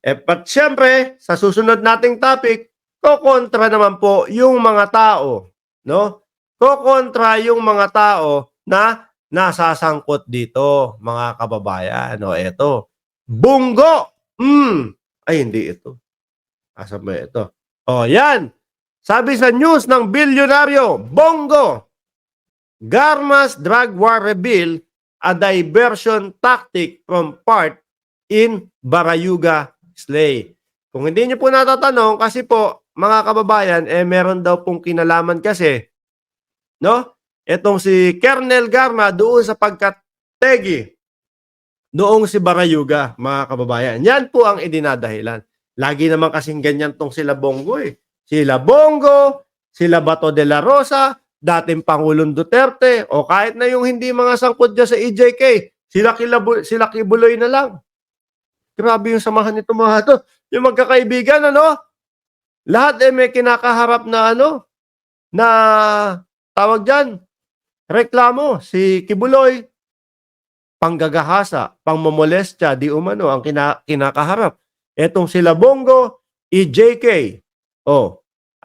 But siyempre, sa susunod nating topic, kokontra naman po yung mga tao, no? Kokontra yung mga tao na nasasangkot dito, mga kababayan. O eto, Bunggo. Ay, hindi ito. Asa ba ito? O, yan. Sabi sa news ng bilyonaryo, Bongo, Garma's drug war reveal a diversion tactic from part in Barayuga Slay. Kung hindi niyo po natatanong, kasi po, mga kababayan, meron daw pong kinalaman kasi, no? Etong si Colonel Garma doon sa pagkategi noong si Barayuga, mga kababayan. Yan po ang idinadahilan. Lagi naman kasing ganyan tong sila Bongo eh. Sila Bongo, sila Bato de la Rosa, dating Pangulong Duterte, o kahit na yung hindi mga sangkot dyan sa EJK, sila Kibuloy na lang. Grabe yung samahan nito mga to. Yung magkakaibigan, ano? Lahat may kinakaharap na na tawag dyan, reklamo. Si Kibuloy, panggagahasa, pangmomolestya, di umano ang kinakaharap. Etong sila Bongo, EJK.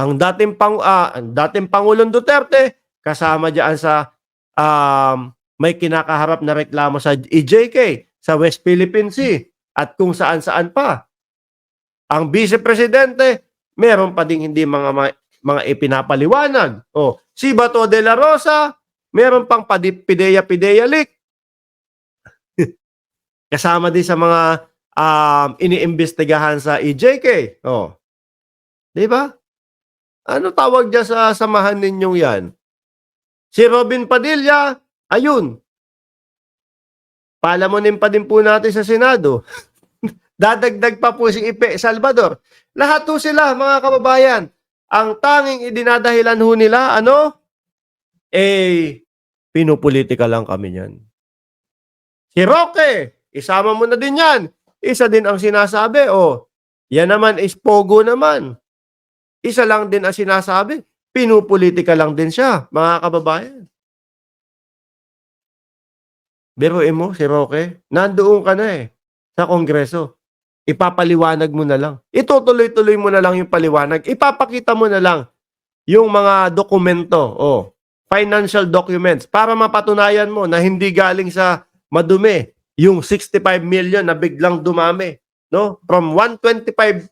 Ang dating Pangulong Duterte kasama diyan sa may kinakaharap na reklamo sa EJK sa West Philippine Sea at kung saan-saan pa. Ang Vice Presidente, meron pa ding hindi mga ipinapaliwanag. Si Bato de la Rosa, meron pang pideya leak. Kasama din sa mga iniimbestigahan sa EJK. Di ba? Ano tawag dyan sa samahan ninyong yan? Si Robin Padilla, ayun. Palamunin pa din po natin sa Senado. Dadagdag pa po si Ipe Salvador. Lahat po sila, mga kababayan. Ang tanging idinadahilan ho nila, pinupolitika lang kami niyan. Si Roque, isama mo na din yan. Isa din ang sinasabi, yan naman is pogo naman. Isa lang din ang sinasabi, pinupolitika lang din siya, mga kababayan. Biruin mo, si Roque, nandoon ka na sa Kongreso. Ipapaliwanag mo na lang. Itutuloy-tuloy mo na lang yung paliwanag. Ipapakita mo na lang yung mga dokumento, financial documents, para mapatunayan mo na hindi galing sa madumi yung 65 million na biglang dumami, no? From 125,000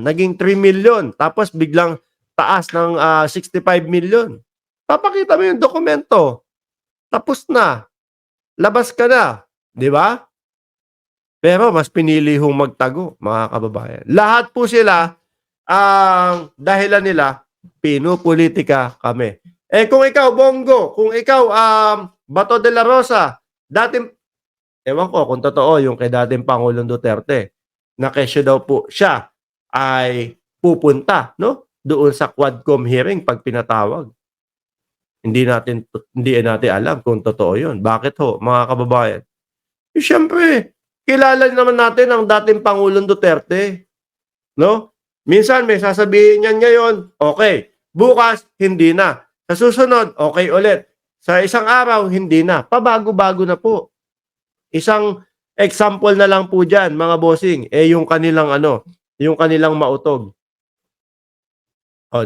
naging 3 million, tapos biglang taas ng 65 million. Papakita mo yung dokumento. Tapos na. Labas ka na, di ba? Pero mas pinili hong magtago, mga kababayan. Lahat po sila, ang dahilan nila, pinupolitika kami. Kung ikaw, Bongo, kung ikaw, Bato de la Rosa, dating, ewan ko kung totoo yung kay dating Pangulong Duterte, na kesyo daw po siya ay pupunta, no? Doon sa Quadcom hearing pag pinatawag. Hindi natin alam kung totoo yun. Bakit ho, mga kababayan? Siyempre, kilala naman natin ang dating Pangulong Duterte. No? Minsan may sasabihin niyan ngayon, okay. Bukas, hindi na. Sa susunod, okay ulit. Sa isang araw, hindi na. Pabago-bago na po. Isang example na lang po dyan, mga bossing, yung kanilang yung kanilang mautog.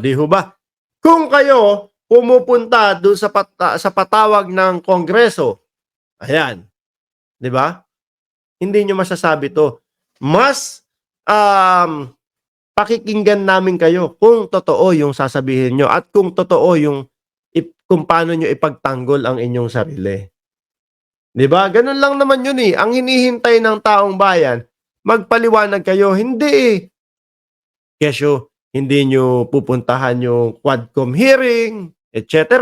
Di ho ba? Kung kayo pumupunta doon sa patawag ng Kongreso, ayan, di ba? Hindi nyo masasabi to. Mas pakikinggan namin kayo kung totoo yung sasabihin nyo at kung totoo kung paano nyo ipagtanggol ang inyong sarili. Di ba? Ganun lang naman yun eh. Ang hinihintay ng taong bayan, magpaliwanag kayo. Hindi. Kesyo, hindi nyo pupuntahan yung Quadcom hearing, etc.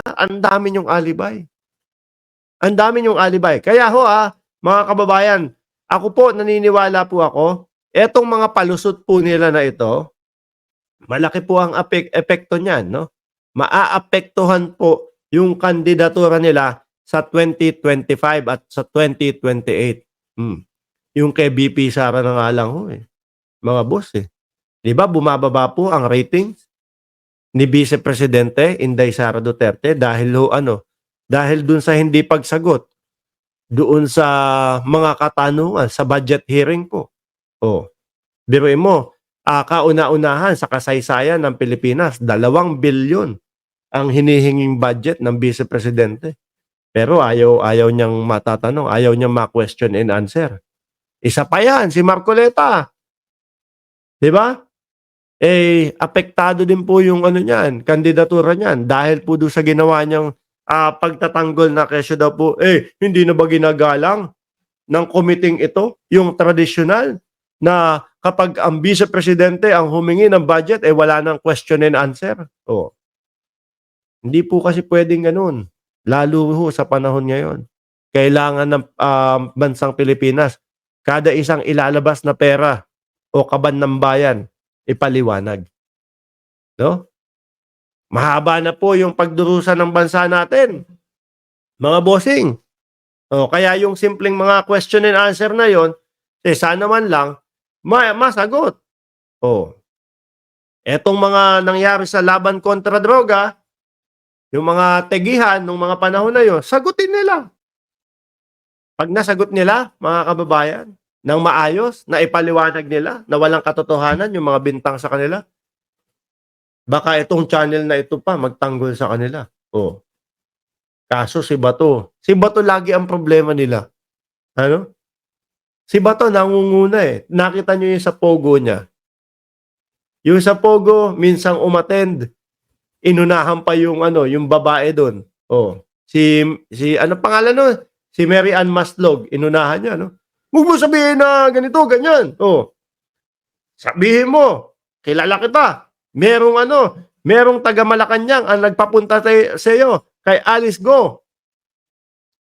Ang dami nyong alibay. Ang dami nyong alibay. Kaya mga kababayan, ako po, naniniwala po ako, etong mga palusot po nila na ito, malaki po ang epekto niyan, no? Maaapektuhan po yung kandidatura nila sa 2025 at sa 2028. Yung kay BP Sara na nga lang mga boss Di ba bumababa po ang ratings ni Vice Presidente Inday Sara Duterte dahil dahil dun sa hindi pagsagot doon sa mga katanungan sa budget hearing po. Oh, biruin mo, kauna-unahan sa kasaysayan ng Pilipinas, 2 bilyon ang hinihinging budget ng Vice Presidente. Pero ayaw niyang matatanong, ayaw niyang ma-question and answer. Isa pa yan, si Marcoleta, 'di ba? Apektado din po yung ano niyan, kandidatura niyan dahil po do'n sa ginawa niyang, pagtatanggol na kesyo daw po, hindi na ba ginagalang ng komiteng ito yung tradisyonal na kapag ang Vice Presidente ang humingi ng budget, wala ng question and answer. Oh, hindi po kasi puwedeng gano'n, lalo ho sa panahon ngayon. Kailangan ng, bansang Pilipinas kada isang ilalabas na pera o kaban ng bayan ipaliwanag, 'no? Mahaba na po yung pagdurusa ng bansa natin, mga bossing. Kaya yung simpleng mga question and answer na yon, sana man lang masagot. Oh, etong mga nangyari sa laban kontra droga, yung mga tegihan nung mga panahon na yon, sagutin nila. 'Pag nasagot nila, mga kababayan, ng maayos, na ipaliwanag nila na walang katotohanan yung mga bintang sa kanila, baka itong channel na ito pa magtanggol sa kanila. Oh, kaso si Bato. Si Bato lagi ang problema nila. Ano? Si Bato nangunguna eh. Nakita niyo yung sa Pogo niya. Yung sa Pogo, minsang umattend, inunahan pa yung ano, yung babae doon. Oh, si ano pangalan nun? Si Mary Ann Maslog, inunahan niya, no? Huwag mo sabihin na ganito, ganyan. Oh, sabihin mo, kilala kita. Merong taga Malacanang ang nagpapunta sa iyo kay Alice Go.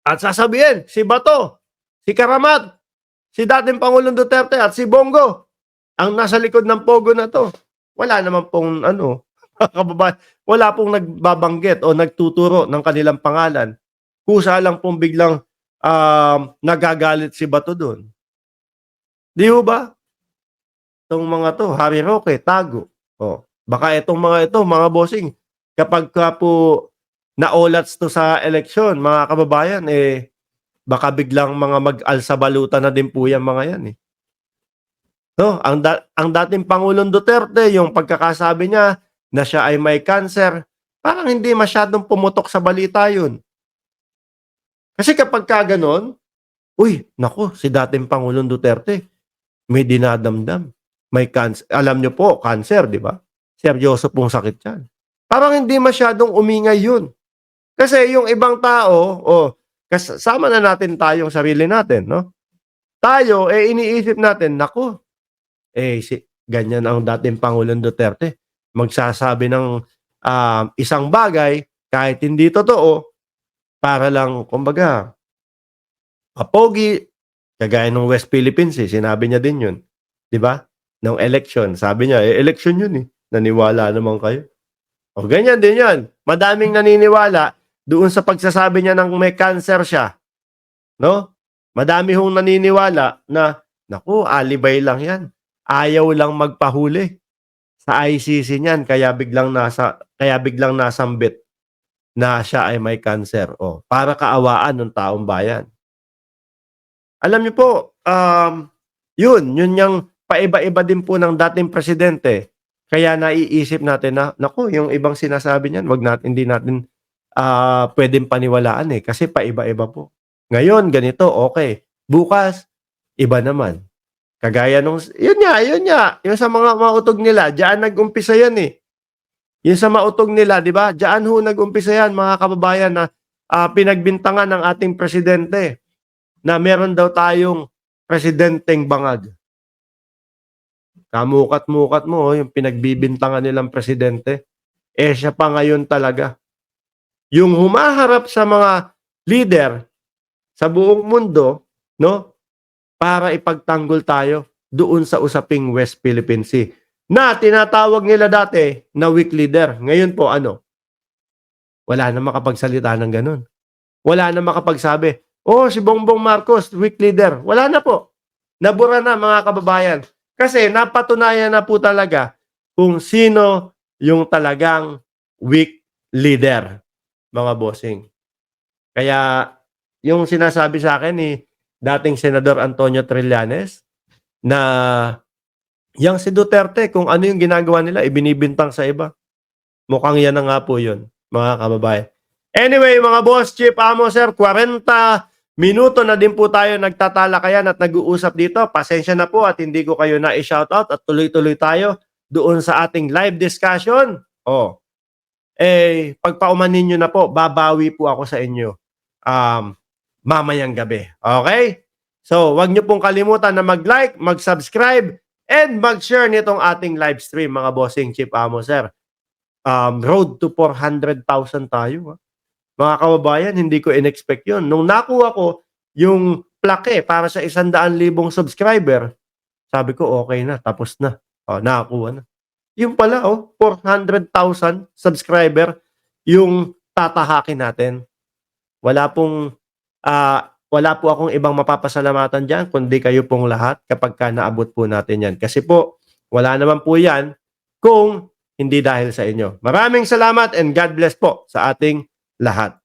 At sasabihin, si Bato, si Karamat, si dating Pangulong Duterte at si Bongo ang nasa likod ng Pogo na to. Wala naman pong ano, kababayan, wala pong nagbabanggit o nagtuturo ng kanilang pangalan. Kusa lang pong biglang nagagalit si Bato doon. Di ho ba? Itong mga to, Harry Roque, tago. Oh, baka itong mga ito, mga bossing, kapag ka po naolats to sa eleksyon, mga kababayan, baka biglang mga mag-alsabalutan na din po yan mga yan eh. No, ang dating Pangulong Duterte, yung pagkakasabi niya na siya ay may cancer, parang hindi masyadong pumutok sa balita yun. Kasi kapag ka ganon, uy, naku, si dating Pangulong Duterte, may dinadamdam. May cancer. Alam niyo po, cancer, di ba? Seryoso pong sakit yan. Parang hindi masyadong umingay yun. Kasi yung ibang tao, kasama na natin tayong sarili natin, no? Tayo, iniisip natin, naku, ganyan ang dating Pangulong Duterte. Magsasabi ng isang bagay, kahit hindi totoo, para lang, kumbaga, papogi, kagaya ng West Philippines, sinabi niya din yun. Di ba? Nung election, sabi niya, election yun eh. Naniwala naman kayo. O ganyan din yan. Madaming naniniwala doon sa pagsasabi niya ng may cancer siya. No? Madami hong naniniwala na, naku, alibay lang yan. Ayaw lang magpahuli sa ICC niyan, kaya biglang nasambit na siya ay may cancer. Para kaawaan ng taong bayan. Alam niyo po, yun yung paiba-iba din po ng dating presidente. Kaya naiisip natin na, naku, yung ibang sinasabi niyan, hindi natin pwedeng paniwalaan kasi paiba-iba po. Ngayon, ganito, okay. Bukas, iba naman. Kagaya nung, yun nga, yung sa mga mautog nila, diyan nag-umpisa yan eh. Yung sa mautog nila, di ba? Diyan ho nag-umpisa yan, mga kababayan, na pinagbintangan ng ating presidente na meron daw tayong presidenteng bangag. Kamukat-mukat mo, yung pinagbibintangan nilang presidente, siya pa ngayon talaga. Yung humaharap sa mga leader sa buong mundo, no? Para ipagtanggol tayo doon sa usaping West Philippine Sea na tinatawag nila dati na weak leader. Ngayon po ano? Wala na makapagsalita ng ganun. Wala na makapagsabi, si Bongbong Marcos, weak leader. Wala na po. Nabura na mga kababayan. Kasi napatunayan na po talaga kung sino yung talagang weak leader, mga bossing. Kaya yung sinasabi sa akin ni dating Senador Antonio Trillanes, na yang si Duterte kung ano yung ginagawa nila ibinibintang sa iba. Mukhang yan na nga po yun, mga kababayan. Anyway, mga boss, Chief, Amo, Sir, 40 minuto na din po tayo nagtatalakayan at nag-uusap dito. Pasensya na po at hindi ko kayo na i-shoutout at tuloy-tuloy tayo doon sa ating live discussion. Pagpaumanin nyo na po, babawi po ako sa inyo mamayang gabi. Okay? So, wag nyo pong kalimutan na mag-like, mag-subscribe, and mag-share nitong ating live stream, mga bossing, Chief, Amo, Sir. Road to 400,000 tayo. Mga kababayan, hindi ko in-expect yun. Nung nakuha ko yung plaque para sa 100,000 subscriber, sabi ko, okay na, tapos na. Nakakuha na. Yung pala, 400,000 subscriber yung tatahakin natin. Wala po akong ibang mapapasalamatan dyan, kundi kayo pong lahat kapag ka naabot po natin yan. Kasi po, wala naman po yan kung hindi dahil sa inyo. Maraming salamat and God bless po sa ating lahat.